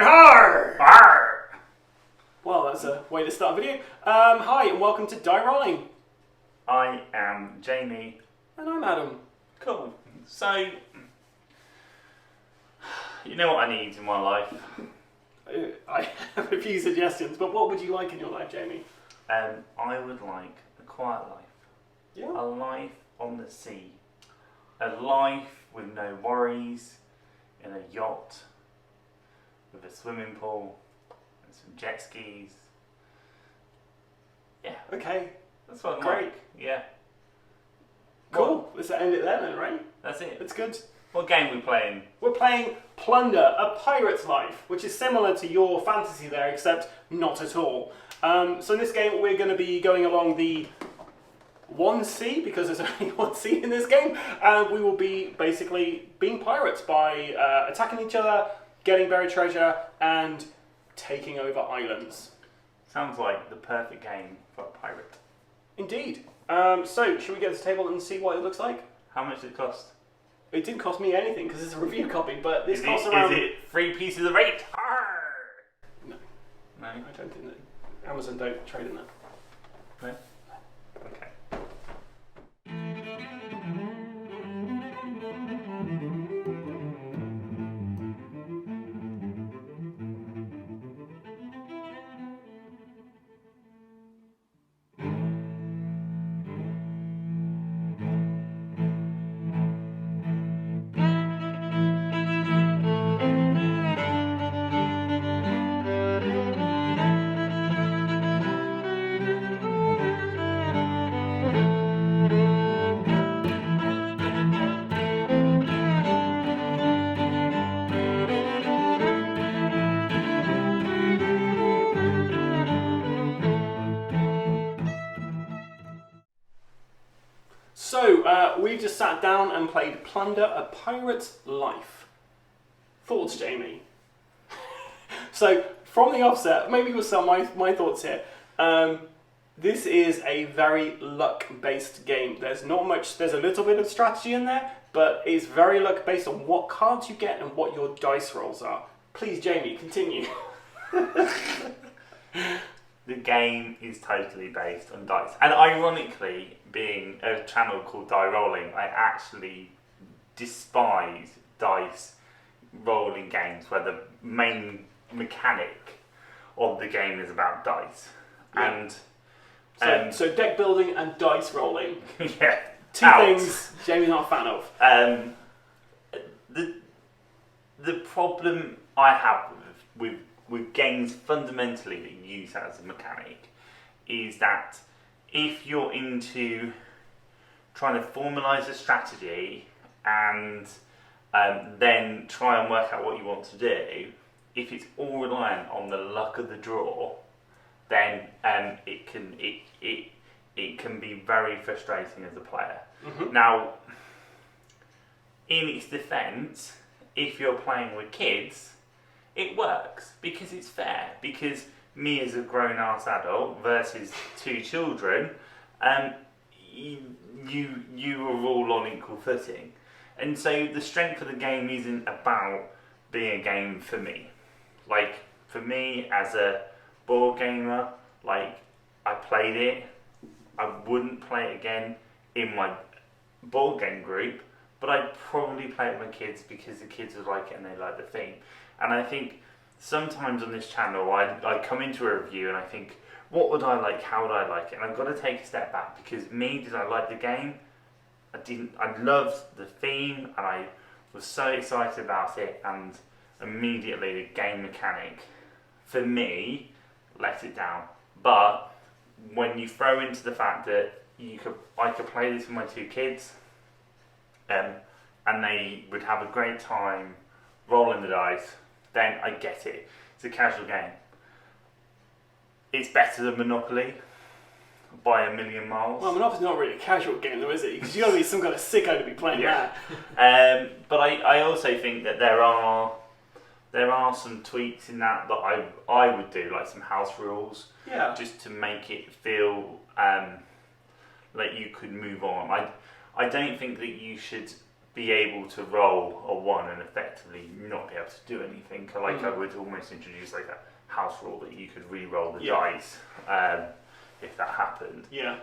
Arr! Arr! Well, that's a way to start a video. Hi, and welcome to Die Rolling. I am Jamie. And I'm Adam. Cool. So, you know what I need in my life? I have a few suggestions, but what would you like in your life, Jamie? I would like a quiet life. Yeah. A life on the sea. A life with no worries, in a yacht, with a swimming pool, and some jet skis. Yeah, Okay, that's what I great. like. Yeah. Cool. Let's end it there then, right? That's it. That's good. What game are we playing? We're playing Plunder, a pirate's life, which is similar to your fantasy there, except not at all. So in this game, we're going to be going along the one sea, because there's only one sea in this game, and we will be basically being pirates by attacking each other, getting buried treasure, and taking over islands. Sounds like the perfect game for a pirate. Indeed. So, should we get to the table and see what it looks like? How much did it cost? It didn't cost me anything because it's a review copy, but this Is costs it, around... is it 3 pieces of 8? Arr! No, No? I don't think that... Amazon don't trade in that. No? Okay. So, we just sat down and played Plunder, a Pirate's Life. Thoughts, Jamie? So, from the offset, maybe you'll sell my thoughts here. This is a very luck-based game. There's not much, there's a little bit of strategy in there, but it's very luck-based on what cards you get and what your dice rolls are. Please, Jamie, continue. The game is totally based on dice. And ironically, being a channel called Die Rolling, I actually despise dice rolling games where the main mechanic of the game is about dice. Yeah. And So deck building and dice rolling. yeah, Two things Jamie's not a fan of. The problem I have with games fundamentally that you use as a mechanic is that if you're into trying to formalise a strategy and then try and work out what you want to do, if it's all reliant on the luck of the draw, then it can be very frustrating as a player. Mm-hmm. Now, in its defence, if you're playing with kids, it works because it's fair. Because me as a grown-ass adult versus two children, you are all on equal footing, and so the strength of the game isn't about being a game for me. Like for me as a board gamer, like I played it, I wouldn't play it again in my board game group, but I'd probably play it with my kids because the kids would like it and they like the theme. And I think sometimes on this channel I come into a review and I think, what would I like, how would I like it? And I've got to take a step back because did I like the game? I didn't. I loved the theme and I was so excited about it, and immediately the game mechanic for me let it down. But when you throw into the fact that I could play this with my two kids, and they would have a great time rolling the dice, then I get it. It's a casual game. It's better than Monopoly by a million miles. Well, Monopoly's not really a casual game though, is it? Because you've got to be some kind of sicko to be playing that. But I also think that there are some tweaks in that I would do, like some house rules, just to make it feel like you could move on. I don't think that you should be able to roll a 1 and effectively not be able to do anything. Like I would almost introduce like a house rule that you could re-roll the dice if that happened. Yeah.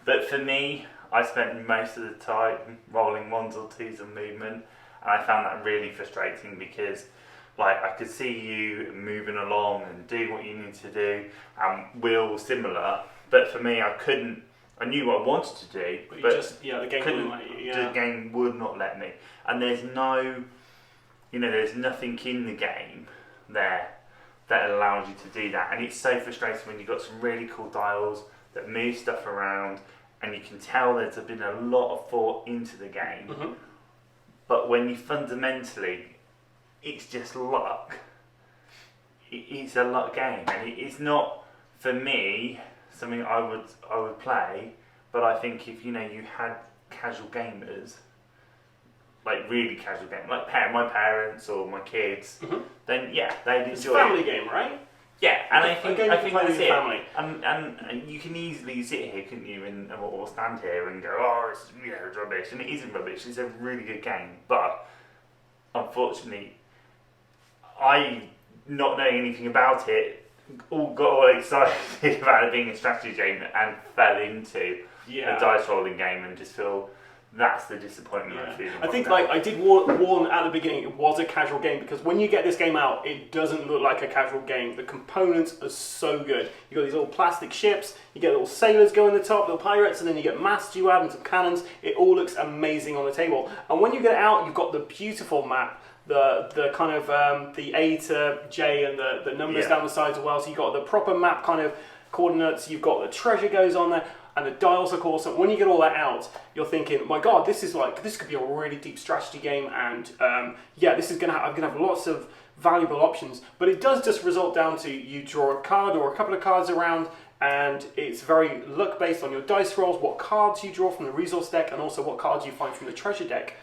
But for me, I spent most of the time rolling 1s or 2s of movement, and I found that really frustrating because like I could see you moving along and doing what you need to do, and Will similar, but for me I couldn't. I knew what I wanted to do, but the game wouldn't let you. Yeah. The game would not let me, and there's there's nothing in the game there that allows you to do that, and it's so frustrating when you've got some really cool dials that move stuff around, and you can tell there's been a lot of thought into the game, but when you fundamentally, it's just luck. It's a luck game, and it's not for me something I would play. But I think if you had casual gamers, like really casual gamers, like my parents or my kids, then yeah, they'd enjoy it. It's a family game, right? Yeah, and I think that's it. Family. And you can easily sit here, couldn't you, or stand here and go, oh, it's rubbish, and it isn't rubbish. It's a really good game, but unfortunately, I, not knowing anything about it, got all excited about it being a strategy game and fell into a dice rolling game and just feel that's the disappointment I'm feeling. I think I did warn at the beginning it was a casual game, because when you get this game out it doesn't look like a casual game. The components are so good. You got these little plastic ships, you get little sailors going the top, little pirates, and then you get masts you add and some cannons. It all looks amazing on the table, and when you get it out you've got the beautiful map, the kind of the A to J and the numbers down the sides as well, so you've got the proper map kind of coordinates, you've got the treasure goes on there, and the dials are awesome. When you get all that out, you're thinking, my God, this could be a really deep strategy game, and this is I'm gonna have lots of valuable options. But it does just result down to you draw a card or a couple of cards around, and it's very luck based on your dice rolls, what cards you draw from the resource deck, and also what cards you find from the treasure deck.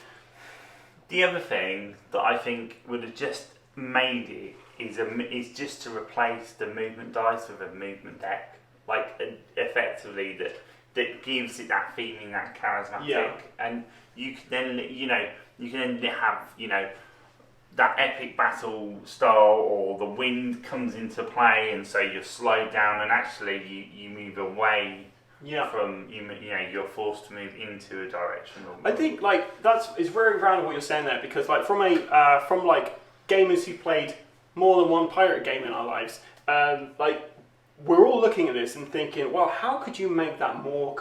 The other thing that I think would have just made it is just to replace the movement dice with a movement deck. Like effectively that gives it that feeling, that charismatic, and you can then have that epic battle style, or the wind comes into play, and so you're slowed down, and actually you move away from you're forced to move into a direction. I think it's very random what you're saying there, because from gamers who played more than one pirate game in our lives, we're all looking at this and thinking, well, how could you make that more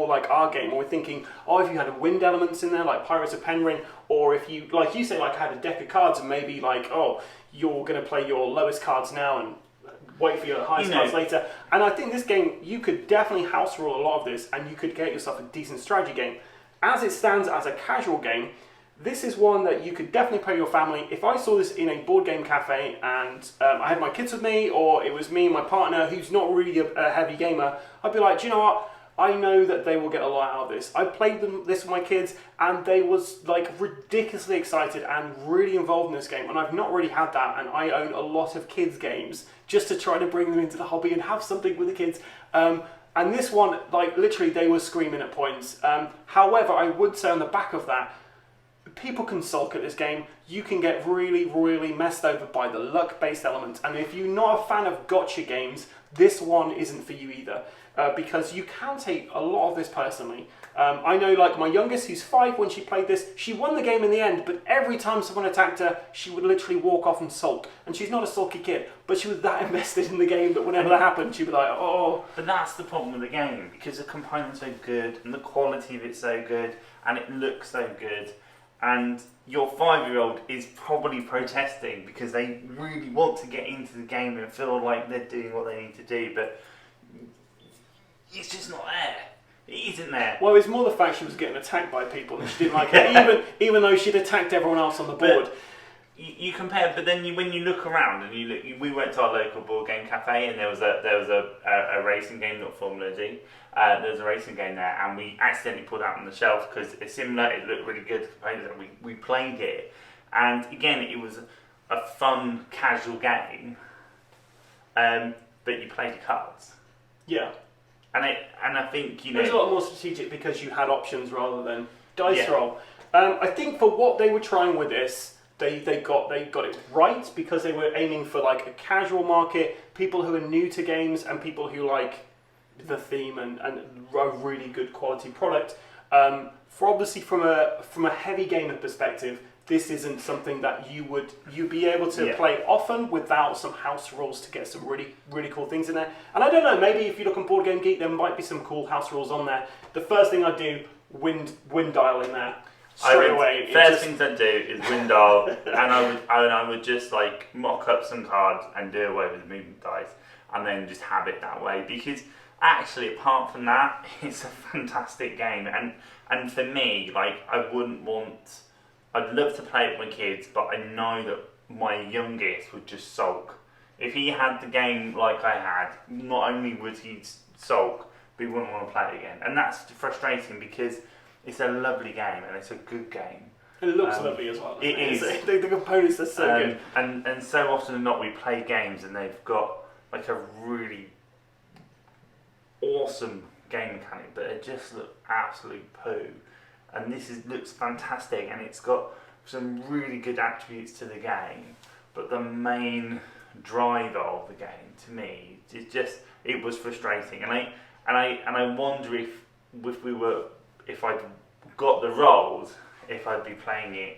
like our game? Or we're thinking, oh, if you had wind elements in there, like Pirates of Penryn, or if you, like you say, had a deck of cards, and maybe you're going to play your lowest cards now and wait for your highest cards later. And I think this game, you could definitely house rule a lot of this, and you could get yourself a decent strategy game. As it stands as a casual game, this is one that you could definitely play with your family. If I saw this in a board game cafe and I had my kids with me, or it was me and my partner who's not really a heavy gamer, I'd be like, do you know what? I know that they will get a lot out of this. I played this with my kids and they was ridiculously excited and really involved in this game, and I've not really had that, and I own a lot of kids games just to try to bring them into the hobby and have something with the kids. And this one, literally they were screaming at points. However, I would say on the back of that, people can sulk at this game. You can get really, really messed over by the luck-based element. And if you're not a fan of gotcha games, this one isn't for you either. Because you can take a lot of this personally. I know my youngest, who's 5, when she played this, she won the game in the end, but every time someone attacked her, she would literally walk off and sulk. And she's not a sulky kid, but she was that invested in the game that whenever that happened, she'd be like, oh. But that's the problem with the game, because the components are good, and the quality of it's so good, and it looks so good. And your 5-year-old is probably protesting because they really want to get into the game and feel like they're doing what they need to do, but it's just not there. It isn't there. Well, it's more the fact she was getting attacked by people and she didn't like it, even though she'd attacked everyone else on the board. But you compare, but then when you look around and you look, we went to our local board game cafe, and there was a racing game, not Formula D. There was a racing game there, and we accidentally pulled out on the shelf because it's similar. It looked really good. We played it, and again, it was a fun, casual game. But you played your cards. Yeah. And I think it was a lot more strategic because you had options rather than dice roll. I think for what they were trying with this, they got it right, because they were aiming for like a casual market, people who are new to games and people who like the theme and a really good quality product. For obviously from a heavy gamer perspective, this isn't something that you'd be able to play often without some house rules to get some really cool things in there. And I don't know, maybe if you look on Board Game Geek, there might be some cool house rules on there. The first thing I do, wind dial in there straight away. First things I'd do is wind dial, and I would just like mock up some cards and do away with the movement dice, and then just have it that way. Because actually, apart from that, it's a fantastic game, and for me, like I'd love to play it with my kids, but I know that my youngest would just sulk. If he had the game like I had, not only would he sulk, but he wouldn't want to play it again. And that's frustrating, because it's a lovely game and it's a good game. It looks lovely as well. It is. The components are so good. And so often than not, we play games and they've got like a really awesome game mechanic, but it just look absolute poo. And this looks fantastic, and it's got some really good attributes to the game. But the main driver of the game, to me, it was frustrating. And I wonder if I'd got the roles, if I'd be playing it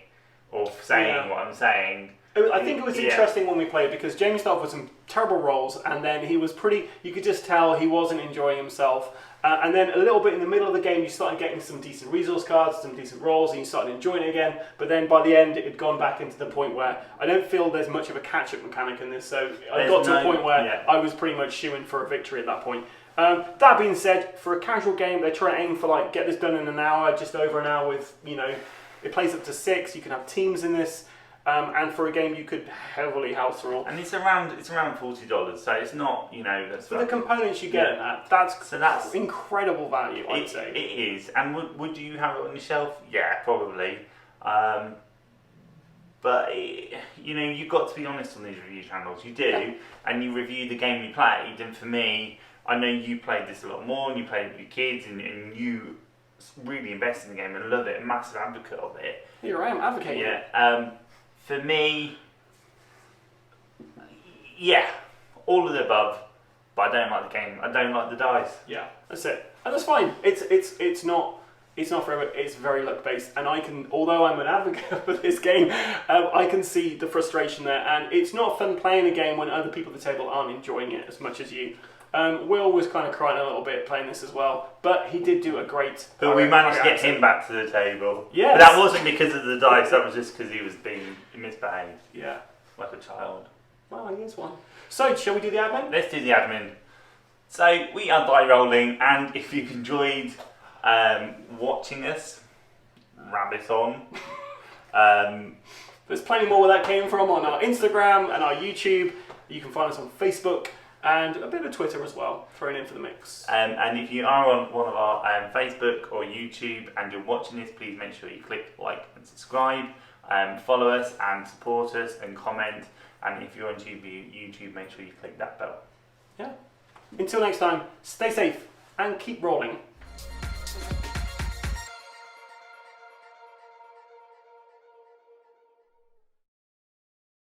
or saying what I'm saying. I think it was interesting when we played, because Jamie started with some terrible rolls, and then he was you could just tell he wasn't enjoying himself. And then a little bit in the middle of the game, you started getting some decent resource cards, some decent rolls, and you started enjoying it again. But then by the end, it had gone back into the point where I don't feel there's much of a catch-up mechanic in this. So I got to a point where I was pretty much shooing for a victory at that point. That being said, for a casual game, they try to aim for like get this done in an hour, just over an hour. With it plays up to 6. You can have teams in this. And for a game you could heavily house rule. And it's around $40, so it's not, that's for the components you get in that's incredible value, I'd say. It is. And would you have it on your shelf? Yeah, probably. But you've got to be honest on these review channels. You do, and you review the game you played. And for me, I know you played this a lot more, and you played it with your kids, and you really invest in the game and love it, a massive advocate of it. Here I am advocating. Yeah. For me, all of the above, but I don't like the game. I don't like the dice. Yeah, that's it, and that's fine. It's not forever. It's very luck based, and although I'm an advocate for this game, I can see the frustration there, and it's not fun playing a game when other people at the table aren't enjoying it as much as you. Will was kind of crying a little bit playing this as well, but he did do a great... But we managed to get him back to the table. Yes. But that wasn't because of the dice, that was just because he was being misbehaved. Yeah. Like a child. Well, he is one. So, shall we do the admin? Let's do the admin. So, we are die rolling, and if you've enjoyed watching us, rabbit on. There's plenty more where that came from on our Instagram and our YouTube. You can find us on Facebook. And a bit of Twitter as well, thrown in for the mix. And if you are on one of our Facebook or YouTube and you're watching this, please make sure you click like and subscribe. Follow us and support us and comment. And if you're on YouTube, make sure you click that bell. Yeah. Until next time, stay safe and keep rolling.